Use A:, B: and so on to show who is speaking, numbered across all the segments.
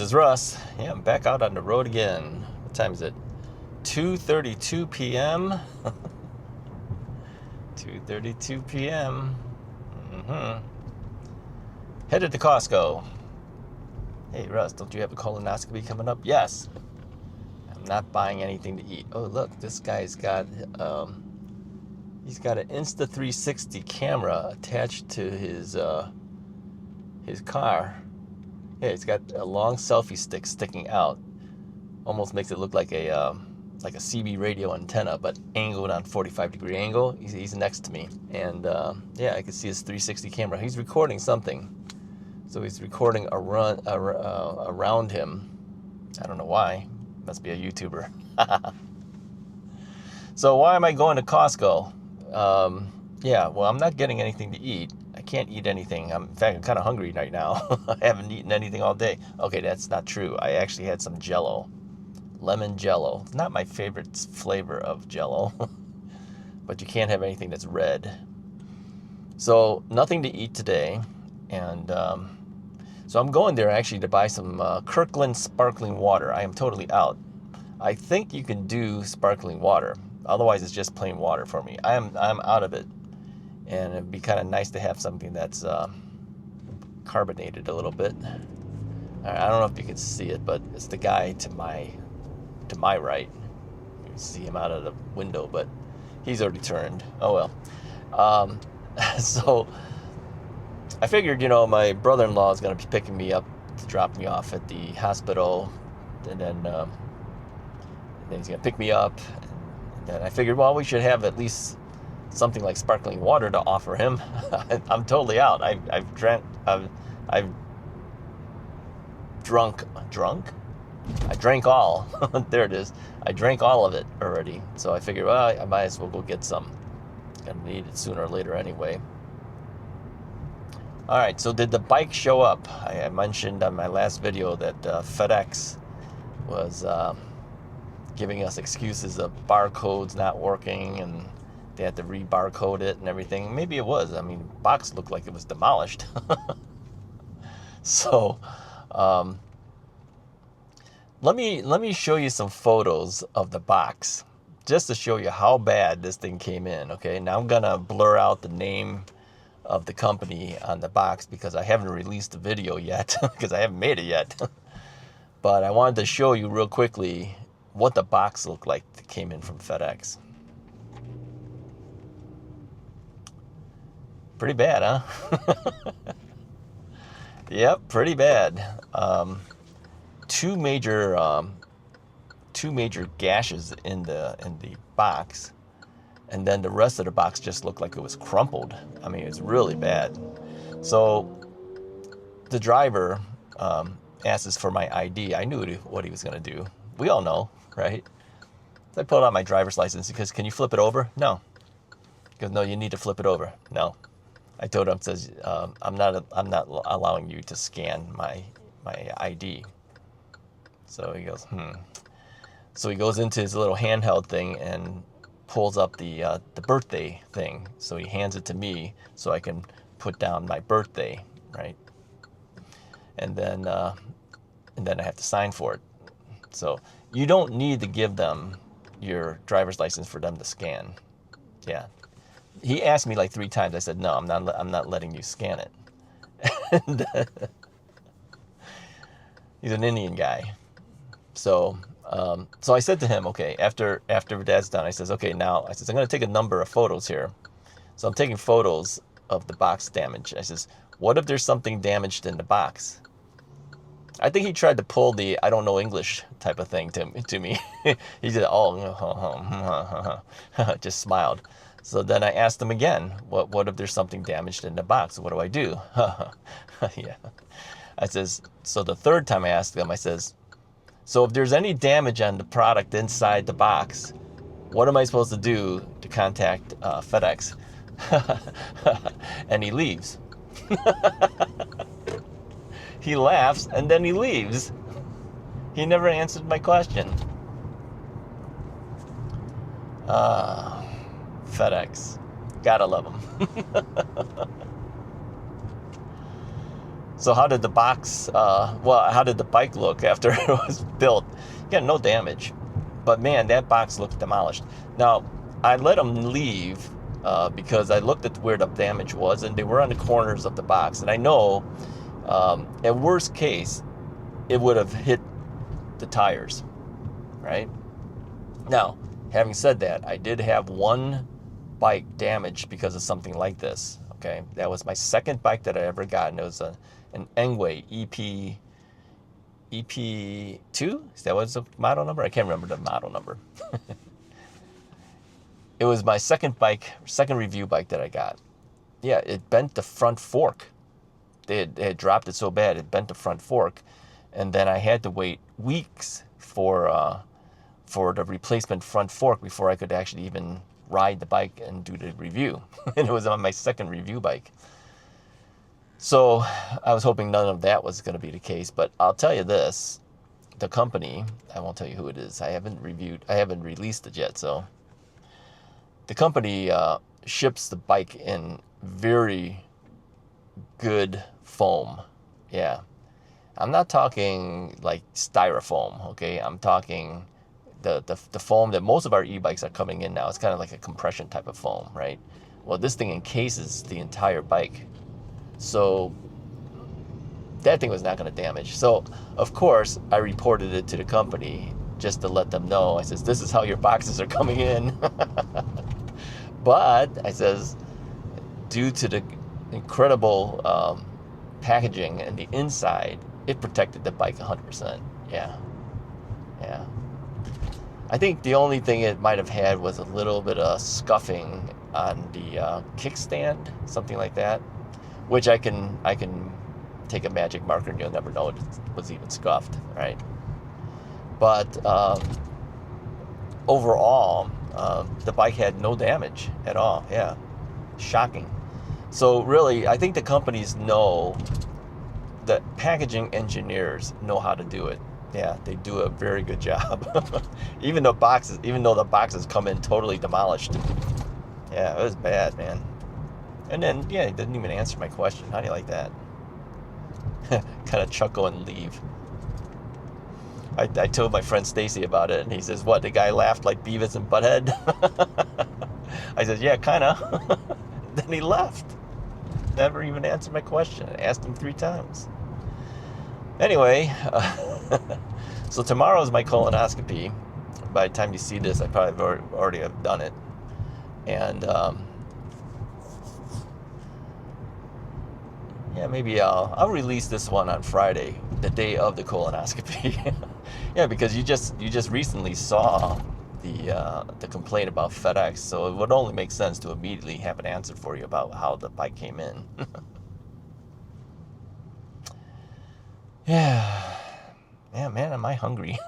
A: this is Russ. Yeah, I'm back out on the road again. What time is it? 2:32 p.m. 2:32 p.m. Headed to Costco. Hey, Russ, don't you have a colonoscopy coming up? Yes. I'm not buying anything to eat. Oh, look, this guy's got he's got an Insta360 camera attached to his car. Yeah, it's got a long selfie stick sticking out. Almost makes it look like a CB radio antenna, but angled on 45-degree angle. He's next to me, and yeah, I can see his 360 camera. He's recording something, so he's recording around him. I don't know why. Must be a YouTuber. So why am I going to Costco? Yeah, well, I'm not getting anything to eat. I can't eat anything. In fact, I'm kind of hungry right now. I haven't eaten anything all day. Okay, that's not true. I actually had some Jell-O. Lemon Jell-O. Not my favorite flavor of Jell-O. But you can't have anything that's red. So, nothing to eat today. And so I'm going there actually to buy some Kirkland sparkling water. I am totally out. I think you can do sparkling water. Otherwise, it's just plain water for me. I'm out of it. And it'd be kind of nice to have something that's carbonated a little bit. I don't know if you can see it, but it's the guy to my right. You can see him out of the window, but he's already turned. Oh well. So I figured, my brother-in-law is going to be picking me up to drop me off at the hospital, and then he's going to pick me up. And then I figured, well, we should have at least something like sparkling water to offer him. I'm totally out. I've drunk. I drank all. There it is. I drank all of it already. So I figured, well, I might as well go get some. Gonna need it sooner or later anyway. All right. So did the bike show up? I mentioned on my last video that FedEx was giving us excuses of barcodes not working, and they had to re-barcode it and everything. Maybe it was. I mean, box looked like it was demolished. So, let me show you some photos of the box, just to show you how bad this thing came in. Okay, now I'm gonna blur out the name of the company on the box because I haven't released the video yet, because I haven't made it yet. But I wanted to show you real quickly what the box looked like that came in from FedEx. Pretty bad, huh? Yep, pretty bad. Two major gashes in the box, and then the rest of the box just looked like it was crumpled. I mean, it was really bad. So the driver asked us for my ID. I knew what he was going to do. We all know, right? So I pulled out my driver's license because, can you flip it over? No. Because no, you need to flip it over. No. I told him, says, I'm not allowing you to scan my ID. So he goes, So he goes into his little handheld thing and pulls up the birthday thing. So he hands it to me so I can put down my birthday, right? And then I have to sign for it. So you don't need to give them your driver's license for them to scan. Yeah. He asked me like 3 times. I said, no, I'm not letting you scan it. And, he's an Indian guy. So I said to him, okay, after that's done, I says, okay, now, I says, I'm going to take a number of photos here. So I'm taking photos of the box damage. I says, what if there's something damaged in the box? I think he tried to pull the I don't know English type of thing to me. He said, just smiled. So then I asked him again, what if there's something damaged in the box? What do I do? Yeah. I says, so the third time I asked him, I says, so if there's any damage on the product inside the box, what am I supposed to do to contact FedEx? And he leaves. He laughs and then he leaves. He never answered my question. FedEx. Gotta love them. So how did the box, how did the bike look after it was built? Yeah, no damage. But man, that box looked demolished. Now, I let them leave because I looked at where the damage was, and they were on the corners of the box. And I know, at worst case, it would have hit the tires, right? Now, having said that, I did have one bike damaged because of something like this. Okay, that was my second bike that I ever got, and it was an Engway EP2. Is that what's the model number? I can't remember the model number. It was my second review bike that I got. Yeah, it bent the front fork. They had dropped it so bad it bent the front fork, and then I had to wait weeks for the replacement front fork before I could actually even ride the bike and do the review. And it was on my second review bike. So I was hoping none of that was going to be the case, but I'll tell you this, the company, I won't tell you who it is. I haven't released it yet. So the company ships the bike in very good foam. Yeah. I'm not talking like styrofoam, okay? I'm talking the foam that most of our e-bikes are coming in now. It's kind of like a compression type of foam, right? Well, this thing encases the entire bike. So that thing was not going to damage. So, of course, I reported it to the company just to let them know. I says, this is how your boxes are coming in. But, I says, due to the incredible packaging and the inside, it protected the bike 100%. Yeah. Yeah. I think the only thing it might have had was a little bit of scuffing on the kickstand, something like that, which I can take a magic marker and you'll never know it was even scuffed, right? But overall, the bike had no damage at all. Yeah, shocking. So really, I think the companies know, the packaging engineers know how to do it. Yeah, they do a very good job. even though the boxes come in totally demolished. Yeah, it was bad, man. And then, yeah, he didn't even answer my question. How do you like that? Kind of chuckle and leave. I told my friend Stacy about it, and he says, what, the guy laughed like Beavis and Butthead? I said, yeah, kind of. Then he left. Never even answered my question. I asked him 3 times. Anyway, so tomorrow is my colonoscopy. By the time you see this, I probably already have done it. And yeah, maybe I'll release this one on Friday, the day of the colonoscopy. Yeah, because you just recently saw the complaint about FedEx, so it would only make sense to immediately have an answer for you about how the bike came in. Yeah, man, am I hungry?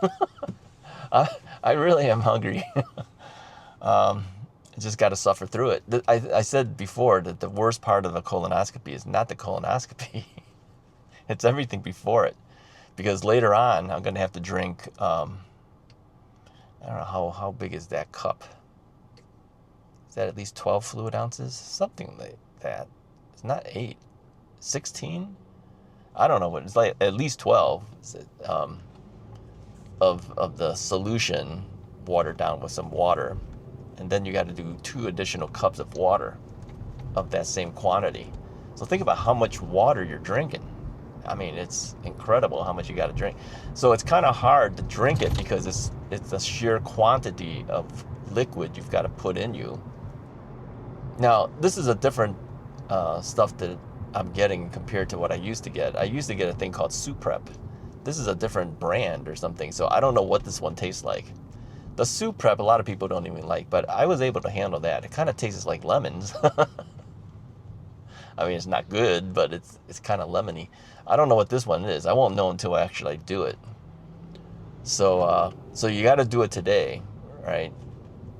A: I really am hungry. I just got to suffer through it. I said before that the worst part of the colonoscopy is not the colonoscopy. It's everything before it. Because later on, I'm going to have to drink, I don't know, how big is that cup? Is that at least 12 fluid ounces? Something like that. It's not 8. 16? I don't know, but it's like at least 12 of the solution watered down with some water. And then you got to do 2 additional cups of water of that same quantity. So think about how much water you're drinking. I mean, it's incredible how much you got to drink. So it's kind of hard to drink it because it's the sheer quantity of liquid you've got to put in you. Now, this is a different stuff that I'm getting compared to what I used to get. I used to get a thing called Suprep. This is a different brand or something, so I don't know what this one tastes like. The Suprep, a lot of people don't even like, but I was able to handle that. It kind of tastes like lemons. I mean, it's not good, but it's kind of lemony. I don't know what this one is. I won't know until I actually do it. So you got to do it today, right?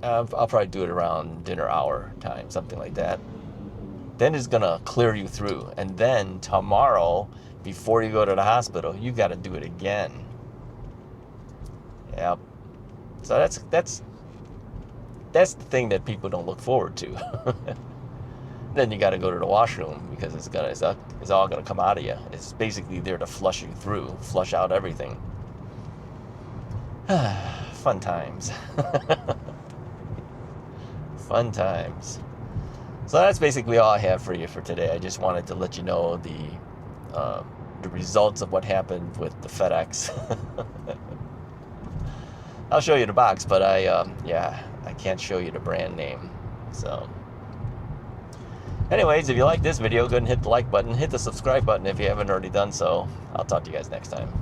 A: I'll probably do it around dinner hour time, something like that. Then it's going to clear you through. And then tomorrow, before you go to the hospital, you got to do it again. Yep. So that's the thing that people don't look forward to. then you got to go to the washroom because it's all gonna come out of you. It's basically there to flush you through, flush out everything. Fun times. Fun times. So that's basically all I have for you for today. I just wanted to let you know the results of what happened with the FedEx. I'll show you the box, but I can't show you the brand name. So anyways, if you like this video, go ahead and hit the like button, hit the subscribe button if you haven't already done so. I'll talk to you guys next time.